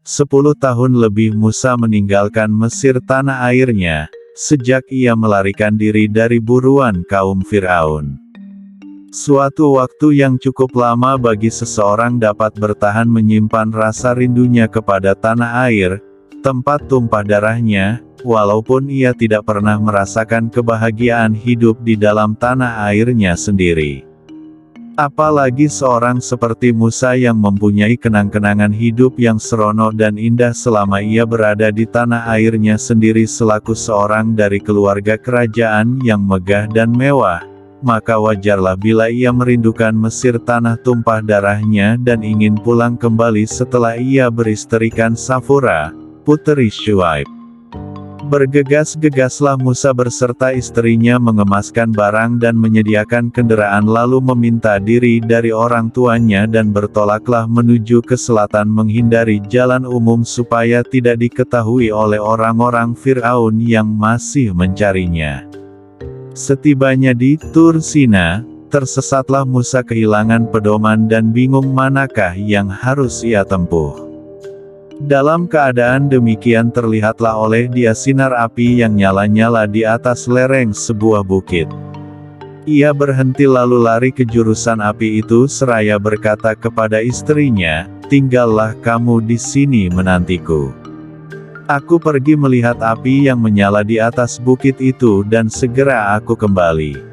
10 tahun lebih Musa meninggalkan Mesir tanah airnya, sejak ia melarikan diri dari buruan kaum Fir'aun. Suatu waktu yang cukup lama bagi seseorang dapat bertahan menyimpan rasa rindunya kepada tanah air, tempat tumpah darahnya, walaupun ia tidak pernah merasakan kebahagiaan hidup di dalam tanah airnya sendiri. Apalagi seorang seperti Musa yang mempunyai kenang-kenangan hidup yang seronok dan indah selama ia berada di tanah airnya sendiri selaku seorang dari keluarga kerajaan yang megah dan mewah, maka wajarlah bila ia merindukan Mesir tanah tumpah darahnya dan ingin pulang kembali setelah ia beristrikan Safura, puteri Syuaib. Bergegas-gegaslah Musa berserta istrinya mengemaskan barang dan menyediakan kendaraan lalu meminta diri dari orang tuanya dan bertolaklah menuju ke selatan menghindari jalan umum supaya tidak diketahui oleh orang-orang Fir'aun yang masih mencarinya. Setibanya di Tur Sina, tersesatlah Musa kehilangan pedoman dan bingung manakah yang harus ia tempuh. Dalam keadaan demikian terlihatlah oleh dia sinar api yang nyala-nyala di atas lereng sebuah bukit. Ia berhenti lalu lari ke jurusan api itu seraya berkata kepada istrinya, "Tinggallah kamu di sini menantiku. Aku pergi melihat api yang menyala di atas bukit itu dan segera aku kembali.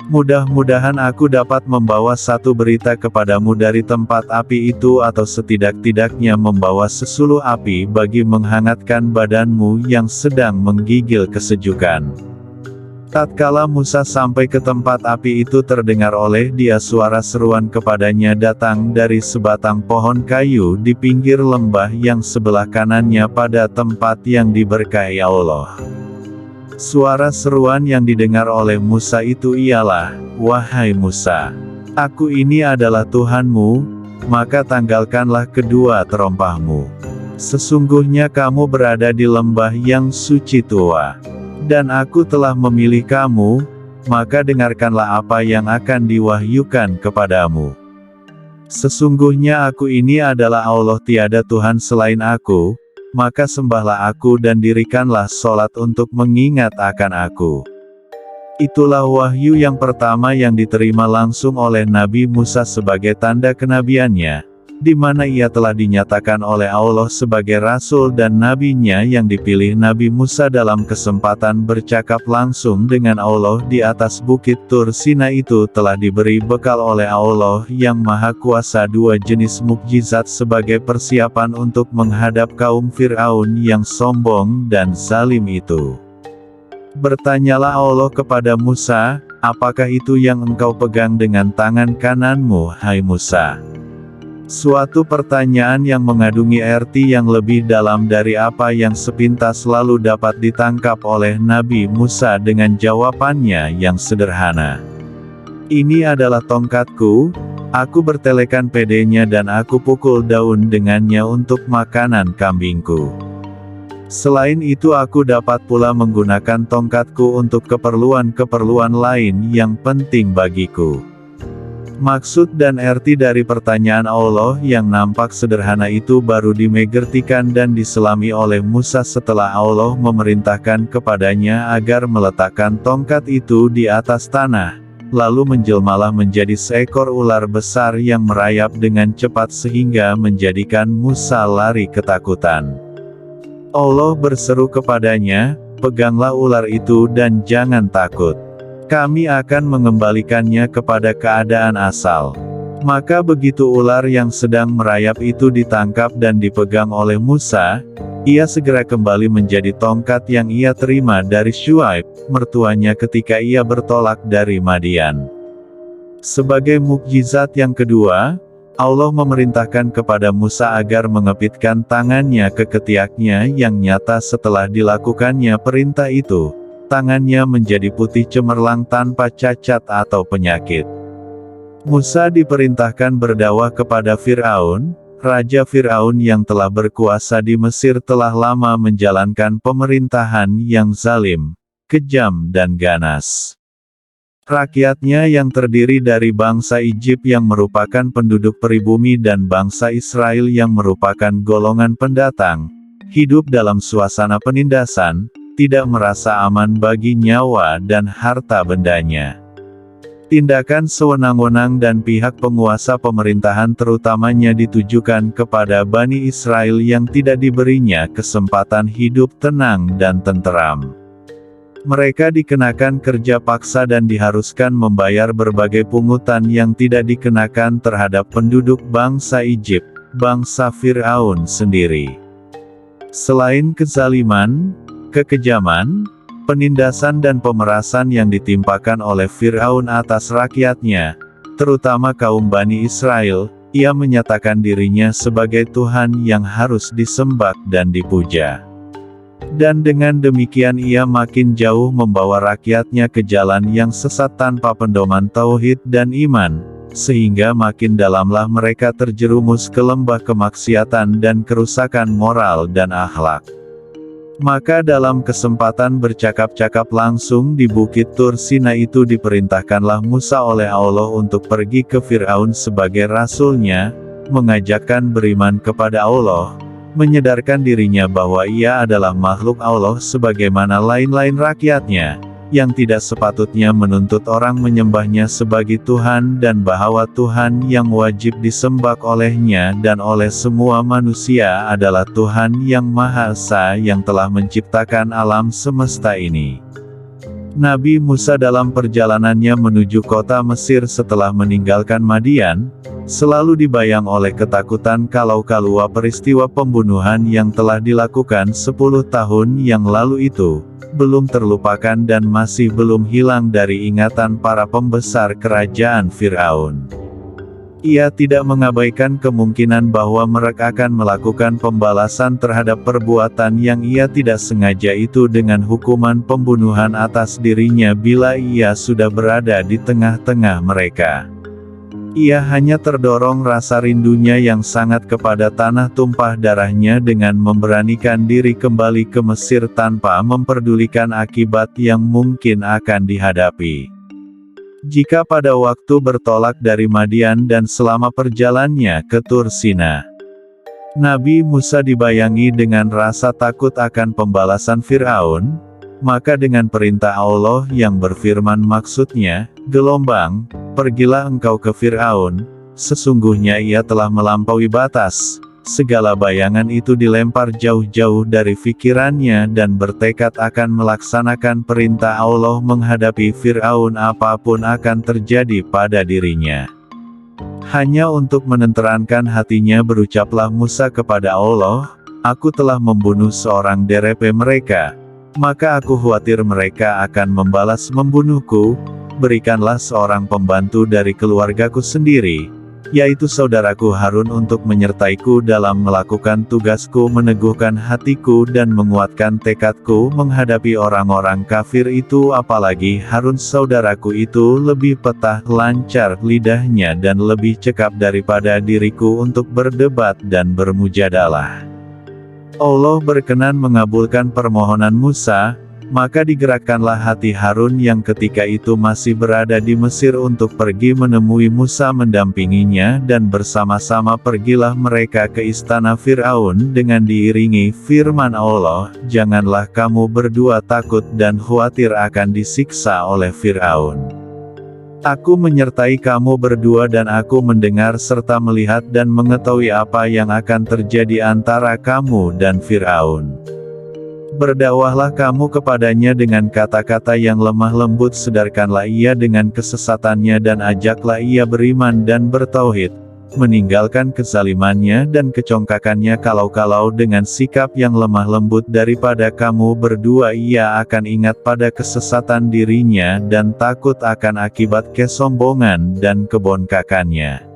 Mudah-mudahan aku dapat membawa satu berita kepadamu dari tempat api itu atau setidak-tidaknya membawa sesuluh api bagi menghangatkan badanmu yang sedang menggigil kesejukan." Tatkala Musa sampai ke tempat api itu terdengar oleh dia suara seruan kepadanya datang dari sebatang pohon kayu di pinggir lembah yang sebelah kanannya pada tempat yang diberkahi Allah. Suara seruan yang didengar oleh Musa itu ialah, "Wahai Musa, aku ini adalah Tuhanmu, maka tanggalkanlah kedua terompahmu. Sesungguhnya kamu berada di lembah yang suci tua. Dan aku telah memilih kamu, maka dengarkanlah apa yang akan diwahyukan kepadamu. Sesungguhnya aku ini adalah Allah, tiada Tuhan selain aku, maka sembahlah aku dan dirikanlah sholat untuk mengingat akan aku." Itulah wahyu yang pertama yang diterima langsung oleh Nabi Musa sebagai tanda kenabiannya, di mana ia telah dinyatakan oleh Allah sebagai Rasul dan Nabi-Nya yang dipilih. Nabi Musa dalam kesempatan bercakap langsung dengan Allah di atas bukit Tur Sina itu telah diberi bekal oleh Allah yang Maha Kuasa dua jenis mukjizat sebagai persiapan untuk menghadap kaum Fir'aun yang sombong dan zalim itu. Bertanyalah Allah kepada Musa, "Apakah itu yang engkau pegang dengan tangan kananmu, hai Musa?" Suatu pertanyaan yang mengandungi arti yang lebih dalam dari apa yang sepintas lalu dapat ditangkap oleh Nabi Musa dengan jawabannya yang sederhana. "Ini adalah tongkatku, aku bertelekan pedenya dan aku pukul daun dengannya untuk makanan kambingku. Selain itu aku dapat pula menggunakan tongkatku untuk keperluan-keperluan lain yang penting bagiku." Maksud dan arti dari pertanyaan Allah yang nampak sederhana itu baru dimengertikan dan diselami oleh Musa setelah Allah memerintahkan kepadanya agar meletakkan tongkat itu di atas tanah, lalu menjelmalah menjadi seekor ular besar yang merayap dengan cepat sehingga menjadikan Musa lari ketakutan. Allah berseru kepadanya, "Peganglah ular itu dan jangan takut. Kami akan mengembalikannya kepada keadaan asal." Maka begitu ular yang sedang merayap itu ditangkap dan dipegang oleh Musa, ia segera kembali menjadi tongkat yang ia terima dari Syuaib, mertuanya ketika ia bertolak dari Madian. Sebagai mukjizat yang kedua, Allah memerintahkan kepada Musa agar mengepitkan tangannya ke ketiaknya yang nyata. Setelah dilakukannya perintah itu, tangannya menjadi putih cemerlang tanpa cacat atau penyakit. Musa diperintahkan berdakwah kepada Fir'aun. Raja Fir'aun yang telah berkuasa di Mesir telah lama menjalankan pemerintahan yang zalim, kejam dan ganas. Rakyatnya yang terdiri dari bangsa Egypt yang merupakan penduduk pribumi dan bangsa Israel yang merupakan golongan pendatang, hidup dalam suasana penindasan, tidak merasa aman bagi nyawa dan harta bendanya. Tindakan sewenang-wenang dan pihak penguasa pemerintahan terutamanya ditujukan kepada Bani Israel yang tidak diberinya kesempatan hidup tenang dan tenteram. Mereka dikenakan kerja paksa dan diharuskan membayar berbagai pungutan yang tidak dikenakan terhadap penduduk bangsa Egypt, bangsa Fir'aun sendiri. Selain kezaliman, kekejaman, penindasan dan pemerasan yang ditimpakan oleh Fir'aun atas rakyatnya, terutama kaum Bani Israel, ia menyatakan dirinya sebagai Tuhan yang harus disembah dan dipuja. Dan dengan demikian ia makin jauh membawa rakyatnya ke jalan yang sesat tanpa pedoman tauhid dan iman, sehingga makin dalamlah mereka terjerumus ke lembah kemaksiatan dan kerusakan moral dan akhlak. Maka dalam kesempatan bercakap-cakap langsung di Bukit Tur Sina itu diperintahkanlah Musa oleh Allah untuk pergi ke Fir'aun sebagai rasulnya, mengajakkan beriman kepada Allah, menyadarkan dirinya bahwa ia adalah makhluk Allah sebagaimana lain-lain rakyatnya, yang tidak sepatutnya menuntut orang menyembahnya sebagai Tuhan dan bahwa Tuhan yang wajib disembah olehnya dan oleh semua manusia adalah Tuhan yang Maha Esa yang telah menciptakan alam semesta ini. Nabi Musa dalam perjalanannya menuju kota Mesir setelah meninggalkan Madian, selalu dibayang oleh ketakutan kalau peristiwa pembunuhan yang telah dilakukan 10 tahun yang lalu itu, belum terlupakan dan masih belum hilang dari ingatan para pembesar kerajaan Fir'aun. Ia tidak mengabaikan kemungkinan bahwa mereka akan melakukan pembalasan terhadap perbuatan yang ia tidak sengaja itu dengan hukuman pembunuhan atas dirinya bila ia sudah berada di tengah-tengah mereka. Ia hanya terdorong rasa rindunya yang sangat kepada tanah tumpah darahnya dengan memberanikan diri kembali ke Mesir tanpa memperdulikan akibat yang mungkin akan dihadapi. Jika pada waktu bertolak dari Madian dan selama perjalannya ke Tur Sina, Nabi Musa dibayangi dengan rasa takut akan pembalasan Fir'aun, maka dengan perintah Allah yang berfirman maksudnya, gelombang, pergilah engkau ke Fir'aun, sesungguhnya ia telah melampaui batas. Segala bayangan itu dilempar jauh-jauh dari pikirannya dan bertekad akan melaksanakan perintah Allah menghadapi Fir'aun apapun akan terjadi pada dirinya. Hanya untuk menenteramkan hatinya berucaplah Musa kepada Allah, aku telah membunuh seorang derepe mereka, maka aku khawatir mereka akan membalas membunuhku, berikanlah seorang pembantu dari keluargaku sendiri, yaitu saudaraku Harun untuk menyertaiku dalam melakukan tugasku meneguhkan hatiku dan menguatkan tekadku menghadapi orang-orang kafir itu apalagi Harun saudaraku itu lebih petah lancar lidahnya dan lebih cekap daripada diriku untuk berdebat dan bermujadalah. Allah berkenan mengabulkan permohonan Musa, maka digerakkanlah hati Harun yang ketika itu masih berada di Mesir untuk pergi menemui Musa mendampinginya dan bersama-sama pergilah mereka ke istana Fir'aun dengan diiringi firman Allah, janganlah kamu berdua takut dan khawatir akan disiksa oleh Fir'aun. Aku menyertai kamu berdua dan aku mendengar serta melihat dan mengetahui apa yang akan terjadi antara kamu dan Fir'aun. Berdakwahlah kamu kepadanya dengan kata-kata yang lemah lembut, sedarkanlah ia dengan kesesatannya dan ajaklah ia beriman dan bertauhid, meninggalkan kezalimannya dan kecongkakannya. Kalau dengan sikap yang lemah lembut daripada kamu berdua ia akan ingat pada kesesatan dirinya dan takut akan akibat kesombongan dan kebongkakannya.